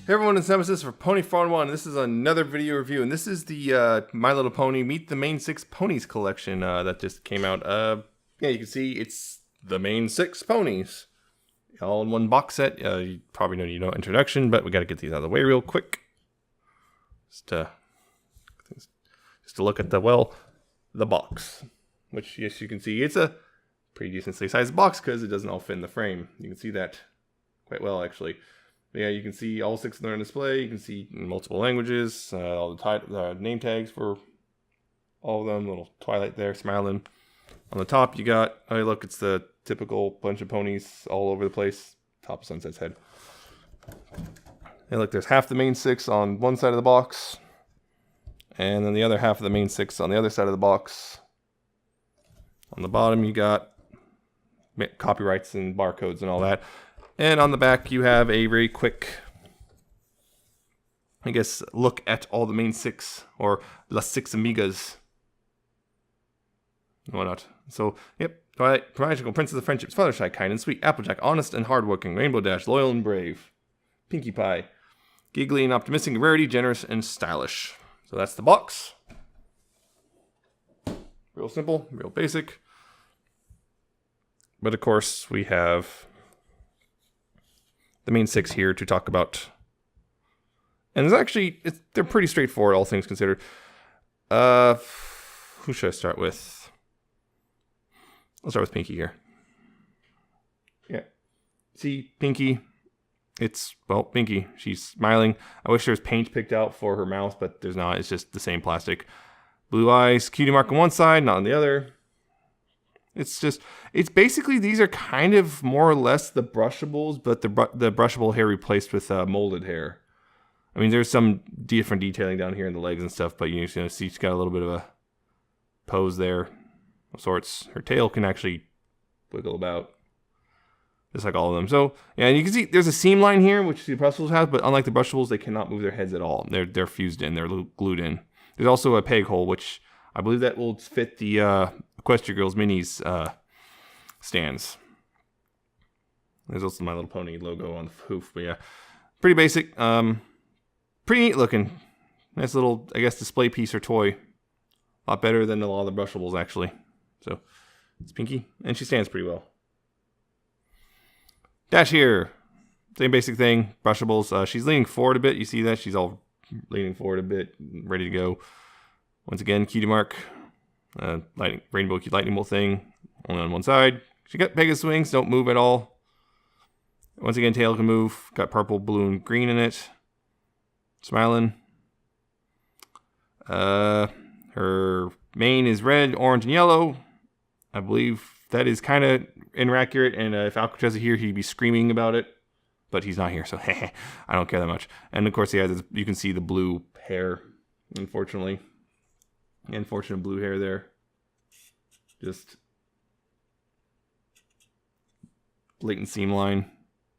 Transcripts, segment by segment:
Hey everyone, it's Nemesis for Pony Farm 1. This is another video review, and this is the My Little Pony Meet the Main 6 Ponies collection that just came out. Yeah, you can see it's the main 6 ponies. All in one box set. You probably don't need no introduction, but we gotta get these out of the way real quick. Just to look at the box. Which, yes, you can see it's a pretty decently sized box because it doesn't all fit in the frame. You can see that quite well, actually. Yeah, you can see all 6 of them on display. You can see multiple languages, all the name tags for all of them. Little Twilight there, smiling. On the top, you got, oh, look, it's the typical bunch of ponies all over the place. Top of Sunset's head. And look, there's half the main 6 on one side of the box, and then the other half of the main 6 on the other side of the box. On the bottom, you got copyrights and barcodes and all that. And on the back, you have a very quick, I guess, look at all the main 6, or Las 6 Amigas. Why not? So, yep. Twilight, magical princess of friendships, Fluttershy, kind and sweet, Applejack, honest and hardworking, Rainbow Dash, loyal and brave, Pinkie Pie, giggly and optimistic, Rarity, generous and stylish. So that's the box. Real simple, real basic. But of course, we have the main 6 here to talk about. And it's actually, they're pretty straightforward, all things considered. Who should I start with? I'll start with Pinkie here. Yeah. See, Pinkie, it's, well, Pinkie, she's smiling. I wish there was paint picked out for her mouth, but there's not. It's just the same plastic. Blue eyes, cutie mark on one side, not on the other. It's just, it's basically, these are kind of more or less the brushables, but the brushable hair replaced with molded hair. I mean, there's some different detailing down here in the legs and stuff, but you know, see she's got a little bit of a pose there of sorts. Her tail can actually wiggle about, just like all of them. So, yeah, and you can see there's a seam line here, which the brushables have, but unlike the brushables, they cannot move their heads at all. They're fused in, they're glued in. There's also a peg hole, which I believe that will fit the Equestria Girls Minis stands. There's also My Little Pony logo on the hoof, but yeah, pretty basic. Pretty neat looking. Nice little, I guess, display piece or toy. A lot better than a lot of the brushables, actually. So, it's Pinkie, and she stands pretty well. Dash here. Same basic thing, brushables. She's leaning forward a bit. You see that? She's all leaning forward a bit, ready to go. Once again, cutie mark. Rainbow lightning bolt thing, only on one side. She got Pegasus wings, don't move at all. Once again, tail can move. Got purple, blue, and green in it. Smiling. Her mane is red, orange, and yellow. I believe that is kind of inaccurate, and if Alcatraz is here, he'd be screaming about it. But he's not here, so I don't care that much. And of course, yeah, you can see the blue hair, unfortunately. Unfortunate blue hair there. Just blatant seam line.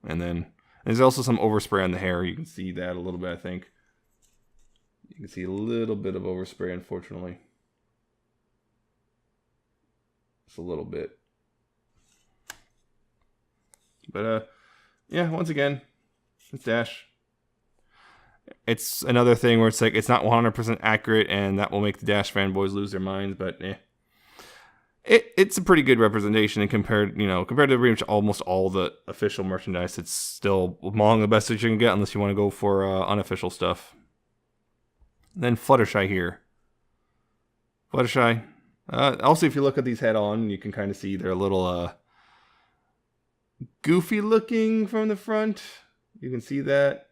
And then there's also some overspray on the hair. You can see that a little bit, I think. You can see a little bit of overspray, unfortunately. Just a little bit. But, yeah, once again, it's Dash. It's another thing where it's like, it's not 100% accurate, and that will make the Dash fanboys lose their minds, but it's a pretty good representation, and compared to pretty much almost all the official merchandise, it's still among the best that you can get, unless you want to go for unofficial stuff. And then Fluttershy here. Fluttershy. Also, if you look at these head on, you can kind of see they're a little goofy looking from the front. You can see that.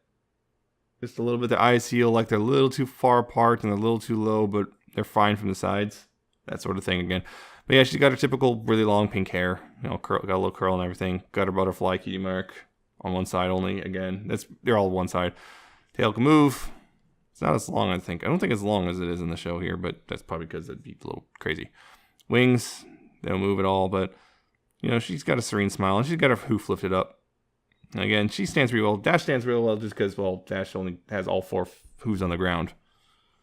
Just a little bit. Their eyes feel like they're a little too far apart and a little too low, but they're fine from the sides. That sort of thing again. But yeah, she's got her typical really long pink hair. You know, got a little curl and everything. Got her butterfly cutie mark on one side only. Again, they're all one side. Tail can move. It's not as long, I think. I don't think as long as it is in the show here, but that's probably because it'd be a little crazy. Wings, they don't move at all, but you know, she's got a serene smile, and she's got her hoof lifted up. And again, she stands pretty well. Dash stands real well just because, well, Dash only has all 4 hooves on the ground.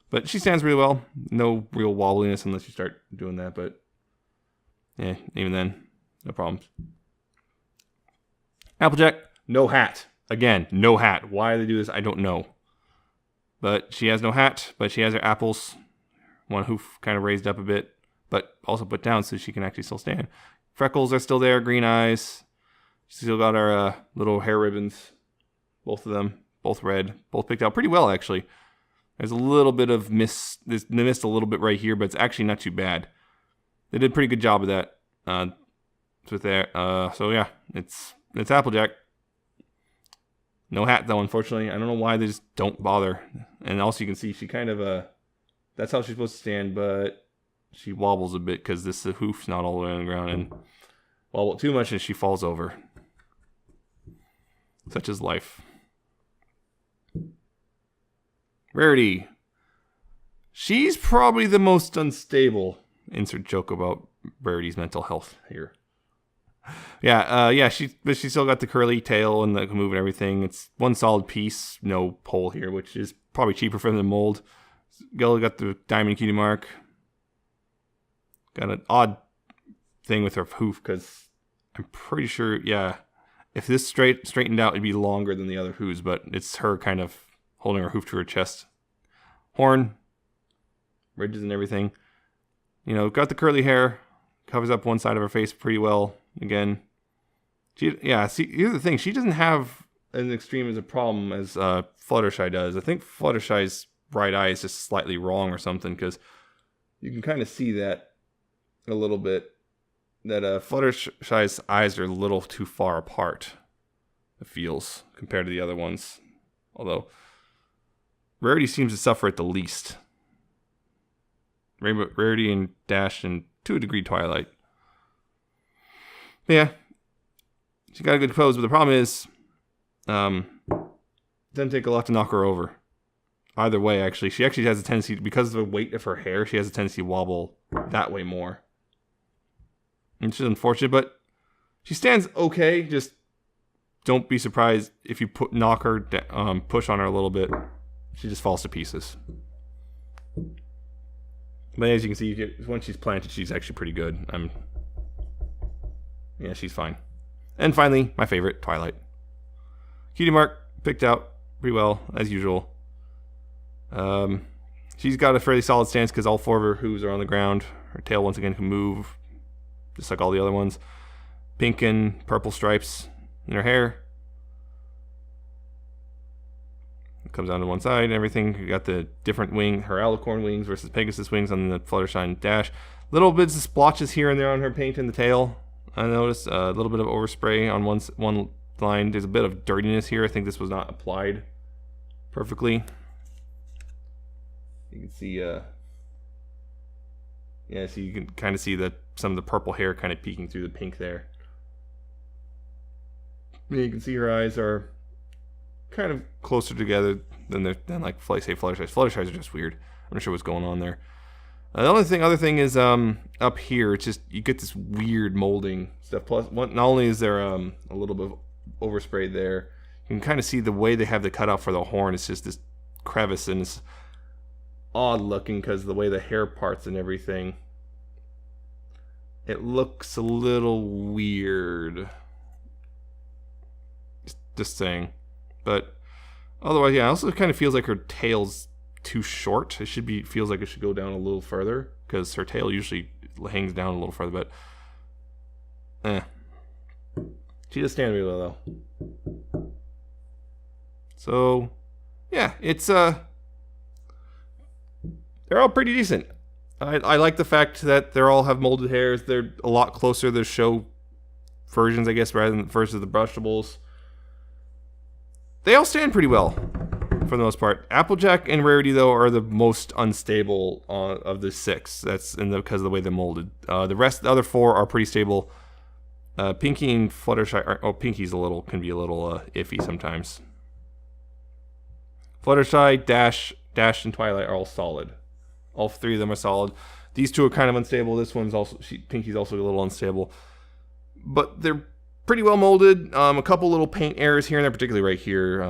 But she stands really well. No real wobbliness unless you start doing that, but yeah, even then, no problems. Applejack, no hat. Again, no hat. Why they do this, I don't know. But she has no hat, but she has her apples. One hoof kind of raised up a bit, but also put down so she can actually still stand. Freckles are still there, green eyes. She's still got our little hair ribbons. Both of them, both red, both picked out pretty well, actually. There's a little bit of they missed a little bit right here, but it's actually not too bad. They did a pretty good job of that. With that. So yeah, it's Applejack. No hat though, unfortunately. I don't know why they just don't bother. And also you can see she kind of that's how she's supposed to stand, but she wobbles a bit because the hoof's not all the way on the ground and wobble too much and she falls over. Such is life. Rarity. She's probably the most unstable. Insert joke about Rarity's mental health here. Yeah, she still got the curly tail and the move and everything. It's one solid piece, no pole here, which is probably cheaper for them to mold. Gilly got the diamond cutie mark. Got an odd thing with her hoof because I'm pretty sure, yeah, if this straightened out, it'd be longer than the other hooves, but it's her kind of holding her hoof to her chest. Horn, ridges and everything. You know, got the curly hair, covers up one side of her face pretty well. Again, see, here's the thing. She doesn't have an extreme as a problem as Fluttershy does. I think Fluttershy's right eye is just slightly wrong or something, because you can kind of see that a little bit. That Fluttershy's eyes are a little too far apart, it feels, compared to the other ones. Although, Rarity seems to suffer at the least. Rarity and Dash, and to a degree Twilight. Yeah, she got a good pose, but the problem is, doesn't take a lot to knock her over. Either way, actually, she actually has a tendency, because of the weight of her hair, she has a tendency to wobble that way more. Which is unfortunate, but she stands okay. Just don't be surprised if you knock her, push on her a little bit, she just falls to pieces. But as you can see, once she's planted, she's actually pretty good. Yeah, she's fine. And finally, my favorite, Twilight. Cutie mark picked out pretty well, as usual. She's got a fairly solid stance because all four of her hooves are on the ground. Her tail, once again, can move, just like all the other ones. Pink and purple stripes in her hair. It comes down to one side and everything. You got the different wing, her alicorn wings versus Pegasus wings on the Fluttershy and Dash. Little bits of splotches here and there on her paint in the tail. I noticed a little bit of overspray on one line. There's a bit of dirtiness here. I think this was not applied perfectly. You can see, so you can kind of see some of the purple hair kind of peeking through the pink there. You can see her eyes are kind of closer together than like Fluttershy's. Fluttershy's are just weird. I'm not sure what's going on there. The other thing is up here, it's just you get this weird molding stuff. Plus, not only is there a little bit of overspray there, you can kind of see the way they have the cutout for the horn. It's just this crevice, and it's odd looking because the way the hair parts and everything. It looks a little weird. Just saying, but otherwise, yeah. It also kind of feels like her tail's too short. Feels like it should go down a little further because her tail usually hangs down a little further, but she does stand really well though. So yeah, it's they're all pretty decent. I like the fact that they all have molded hairs. They're a lot closer to the show versions, I guess, rather than versus the brushables. They all stand pretty well for the most part. Applejack and Rarity, though, are the most unstable of the six. That's because of the way they're molded. The other four are pretty stable. Pinky and Fluttershy Pinky's can be a little iffy sometimes. Fluttershy, Dash, and Twilight are all solid. All three of them are solid. These two are kind of unstable. This one's Pinky's also a little unstable. But they're pretty well molded. A couple little paint errors here and there, particularly right here.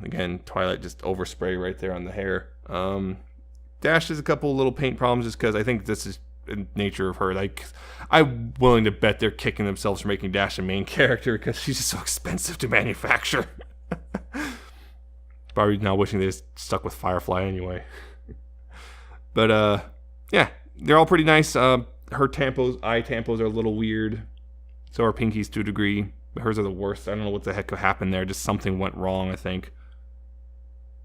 Again, Twilight just overspray right there on the hair. Dash has a couple little paint problems just because I think this is the nature of her. Like, I'm willing to bet they're kicking themselves for making Dash a main character because she's just so expensive to manufacture. Probably now wishing they just stuck with Firefly anyway. But yeah, they're all pretty nice. Her eye tampos are a little weird. So are Pinky's to a degree. Hers are the worst. I don't know what the heck happened there. Just something went wrong, I think.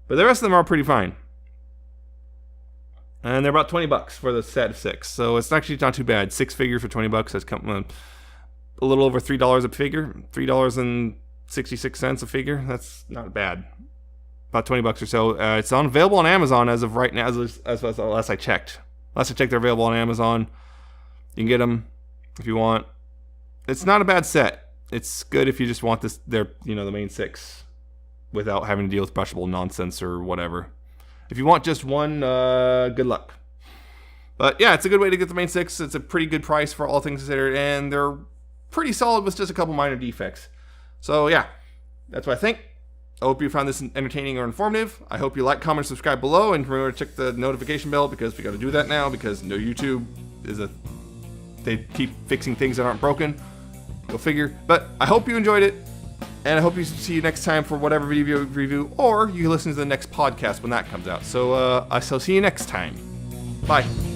But the rest of them are pretty fine. And they're about $20 for the set of 6. So it's actually not too bad. 6 figures for $20. That's a little over $3 a figure. $3.66 a figure. That's not bad. About $20 or so. It's available on Amazon as of right now, as last I checked. Last I checked, they're available on Amazon. You can get them if you want. It's not a bad set. It's good if you just want the main 6 without having to deal with brushable nonsense or whatever. If you want just one, good luck. But yeah, it's a good way to get the main 6. It's a pretty good price for all things considered, and they're pretty solid with just a couple minor defects. So yeah, that's what I think. I hope you found this entertaining or informative. I hope you like, comment, subscribe below, and remember to check the notification bell because we got to do that now because no YouTube they keep fixing things that aren't broken. Go figure. But I hope you enjoyed it, and I hope you see you next time for whatever video review, or you listen to the next podcast when that comes out. So I shall see you next time. Bye.